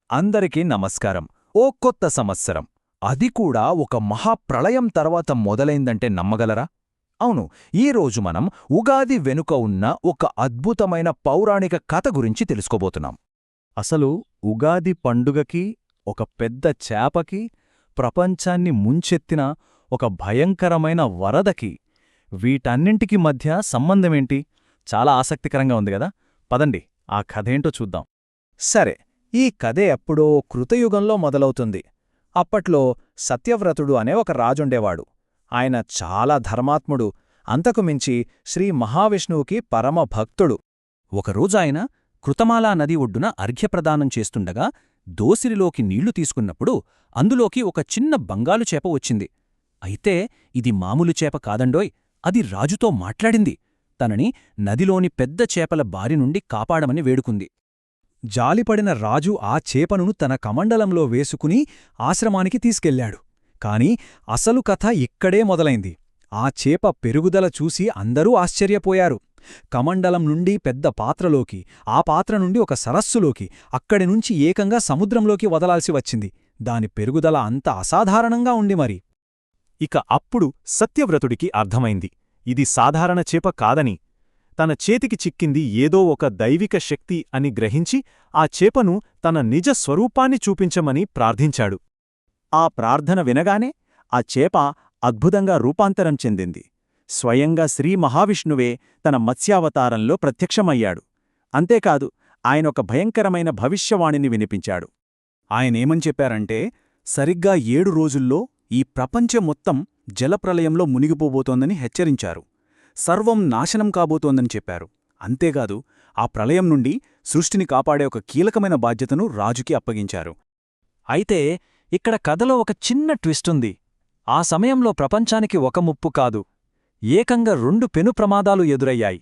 అందరికీ నమస్కారం. ఓ కొత్త సంవత్సరం, అది కూడా ఒక మహాప్రళయం తర్వాత మొదలైందంటే నమ్మగలరా? అవును, ఈరోజు మనం ఉగాది వెనుక ఉన్న ఒక అద్భుతమైన పౌరాణిక కథ గురించి తెలుసుకోబోతున్నాం. అసలు ఉగాది పండుగకి, ఒక పెద్ద చేపకి, ప్రపంచాన్ని ముంచెత్తిన ఒక భయంకరమైన వరదకి, వీటన్నింటికి మధ్య సంబంధమేంటి? చాలా ఆసక్తికరంగా ఉంది గదా. పదండి, ఆ కథేంటో చూద్దాం. సరే, ఈ కథ ఎప్పుడో కృతయుగంలో మొదలవుతుంది. అప్పట్లో సత్యవ్రతుడు అనే ఒక రాజుండేవాడు. ఆయన చాలా ధర్మాత్ముడు, అంతకుమించి శ్రీ మహావిష్ణువుకి పరమ భక్తుడు. ఒకరోజాయన కృతమాలా నది ఒడ్డున అర్ఘ్యప్రదానం చేస్తుండగా దోసిలిలోకి నీళ్లు తీసుకున్నప్పుడు అందులోకి ఒక చిన్న బంగాలు చేప వచ్చింది. అయితే ఇది మామూలు చేప కాదండోయ్, అది రాజుతో మాట్లాడింది. తనని నదిలోని పెద్ద చేపల బారి నుండి కాపాడమని వేడుకుంది. జాలిపడిన రాజు ఆ చేపను తన కమండలంలో వేసుకుని ఆశ్రమానికి తీసుకెళ్లాడు. కాని అసలు కథ ఇక్కడే మొదలైంది. ఆ చేప పెరుగుదల చూసి అందరూ ఆశ్చర్యపోయారు. కమండలం నుండి పెద్ద పాత్రలోకి, ఆ పాత్ర నుండి ఒక సరస్సులోకి, అక్కడినుంచి ఏకంగా సముద్రంలోకి వదలాల్సి వచ్చింది. దాని పెరుగుదల అంత అసాధారణంగా ఉంది మరి. ఇక అప్పుడు సత్యవ్రతుడికి అర్థమైంది, ఇది సాధారణ చేప కాదని. తన చేతికి చిక్కింది ఏదో ఒక దైవిక శక్తి అని గ్రహించి ఆ చేపను తన నిజ స్వరూపాన్ని చూపించమని ప్రార్థించాడు. ఆ ప్రార్థన వినగానే ఆ చేప అద్భుతంగా రూపాంతరం చెందింది. స్వయంగా శ్రీ మహావిష్ణువే తన మత్స్యావతారంలో ప్రత్యక్షమయ్యాడు. అంతేకాదు, ఆయనొక భయంకరమైన భవిష్యవాణిని వినిపించాడు. ఆయనేమని చెప్పారంటే, సరిగ్గా 7 రోజుల్లో ఈ ప్రపంచం మొత్తం జలప్రలయంలో మునిగిపోబోతోందని హెచ్చరించారు. సర్వం నాశనం కాబోతోందని చెప్పారు. అంతేకాదు, ఆ ప్రళయం నుండి సృష్టిని కాపాడే ఒక కీలకమైన బాధ్యతను రాజుకి అప్పగించారు. అయితే ఇక్కడ కథలో ఒక చిన్న ట్విస్టుంది. ఆ సమయంలో ప్రపంచానికి ఒక ముప్పు కాదు, ఏకంగా 2 పెను ప్రమాదాలు ఎదురయ్యాయి.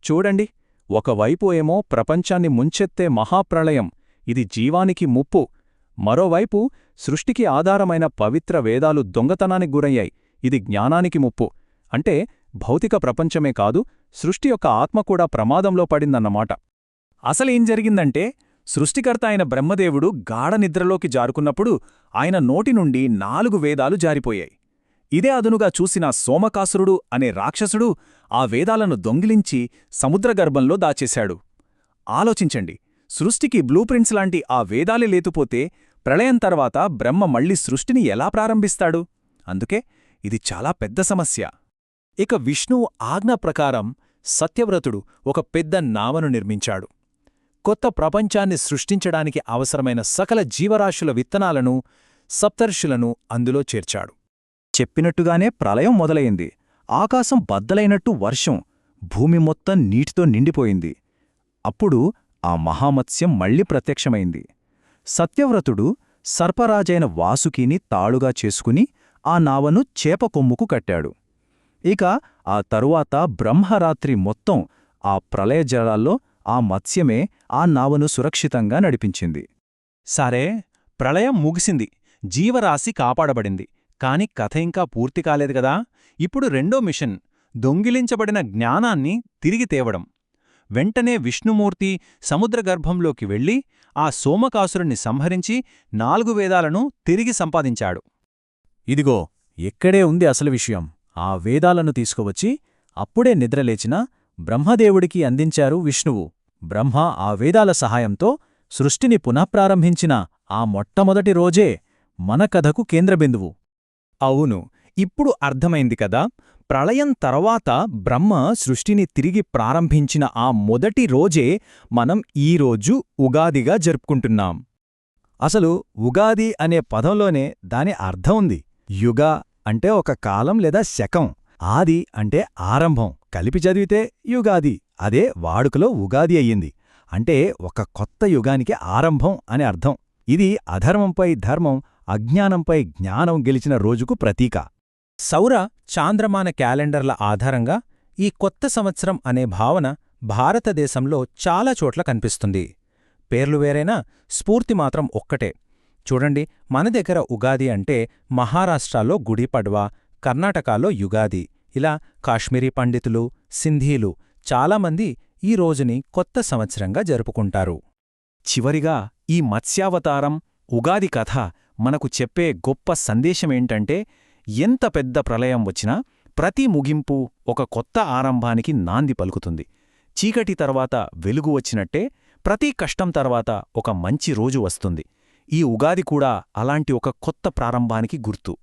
చూడండి, ఒకవైపు ఏమో ప్రపంచాన్ని ముంచెత్తే మహాప్రళయం, ఇది జీవానికి ముప్పు. మరోవైపు సృష్టికి ఆధారమైన పవిత్ర వేదాలు దొంగతనానికి గురయ్యాయి, ఇది జ్ఞానానికి ముప్పు. అంటే భౌతిక ప్రపంచమే కాదు, సృష్టి యొక్క ఆత్మ కూడా ప్రమాదంలో పడిందన్నమాట. అసలేం జరిగిందంటే, సృష్టికర్త అయిన బ్రహ్మదేవుడు గాఢనిద్రలోకి జారుకున్నప్పుడు ఆయన నోటి నుండి 4 వేదాలు జారిపోయాయి. ఇదే అదునుగా చూసిన సోమకాసురుడు అనే రాక్షసుడు ఆ వేదాలను దొంగిలించి సముద్రగర్భంలో దాచేశాడు. ఆలోచించండి, సృష్టికి బ్లూప్రింట్స్ లాంటి ఆ వేదాలే లేతుపోతే ప్రళయం తర్వాత బ్రహ్మ మళ్లీ సృష్టిని ఎలా ప్రారంభిస్తాడు? అందుకే ఇది చాలా పెద్ద సమస్య. ఇక విష్ణువు ఆజ్ఞ ప్రకారం సత్యవ్రతుడు ఒక పెద్ద నావను నిర్మించాడు. కొత్త ప్రపంచాన్ని సృష్టించడానికి అవసరమైన సకల జీవరాశుల విత్తనాలను, సప్తర్షులను అందులో చేర్చాడు. చెప్పినట్టుగానే ప్రళయం మొదలైంది. ఆకాశం బద్దలైనట్టు వర్షం, భూమి మొత్తం నీటితో నిండిపోయింది. అప్పుడు ఆ మహామత్స్యం మళ్లీ ప్రత్యక్షమైంది. సత్యవ్రతుడు సర్పరాజైన వాసుకిని తాళుగా చేసుకుని ఆ నావను చేప కొమ్ముకు కట్టాడు. ఇక ఆ తరువాత బ్రహ్మరాత్రి మొత్తం ఆ ప్రళయజలాల్లో ఆ మత్స్యమే ఆ నావను సురక్షితంగా నడిపించింది. సరే, ప్రళయం ముగిసింది, జీవరాశి కాపాడబడింది. కాని కథ ఇంకా పూర్తి కాలేదు గదా. ఇప్పుడు రెండో మిషన్, దొంగిలించబడిన జ్ఞానాన్ని తిరిగి తేవడం. వెంటనే విష్ణుమూర్తి సముద్రగర్భంలోకి వెళ్లి ఆ సోమకాసురుణ్ణి సంహరించి 4 వేదాలను తిరిగి సంపాదించాడు. ఇదిగో, ఎక్కడే ఉంది అసలు విషయం. ఆ వేదాలను తీసుకువచ్చి అప్పుడే నిద్రలేచిన బ్రహ్మదేవుడికి అందించారు విష్ణువు. బ్రహ్మ ఆ వేదాల సహాయంతో సృష్టిని పునఃప్రారంభించిన ఆ మొట్టమొదటి రోజే మన కథకు కేంద్రబిందువు. అవును, ఇప్పుడు అర్థమైంది కదా. ప్రళయం తర్వాత బ్రహ్మ సృష్టిని తిరిగి ప్రారంభించిన ఆ మొదటి రోజే మనం ఈరోజు ఉగాదిగా జరుపుకుంటున్నాం. అసలు ఉగాది అనే పదంలోనే దాని అర్థం ఉంది. యుగ అంటే ఒక కాలం లేదా శకం, ఆది అంటే ఆరంభం, కలిపి చదివితే యుగాది. అదే వాడుకలో ఉగాది అయ్యింది. అంటే ఒక కొత్త యుగానికి ఆరంభం అని అర్థం. ఇది అధర్మంపై ధర్మం, అజ్ఞానంపై జ్ఞానం గెలిచిన రోజుకు ప్రతీక. సౌర చాంద్రమాన క్యాలెండర్ల ఆధారంగా ఈ కొత్త సంవత్సరం అనే భావన భారతదేశంలో చాలా చోట్ల కనిపిస్తుంది. పేర్లు వేరైనా స్ఫూర్తి మాత్రం ఒక్కటే. చూడండి, మన దగ్గర ఉగాది అంటే మహారాష్ట్రలో గుడి పడ్వా, కర్ణాటకలో యుగాది, ఇలా కాశ్మీరీ పండితులు, సింధీలు చాలామంది ఈ రోజుని కొత్త సంవత్సరంగా జరుపుకుంటారు. చివరిగా ఈ మత్స్యావతారం ఉగాది కథ మనకు చెప్పే గొప్ప సందేశమేంటంటే ఎంత పెద్ద ప్రళయం వచ్చినా ప్రతి ముగింపు ఒక కొత్త ఆరంభానికి నాంది పలుకుతుంది. చీకటి తర్వాత వెలుగు వచ్చినట్టే ప్రతి కష్టం తర్వాత ఒక మంచి రోజు వస్తుంది. ఈ ఉగాది కూడా అలాంటి ఒక కొత్త ప్రారంభానికి గుర్తు.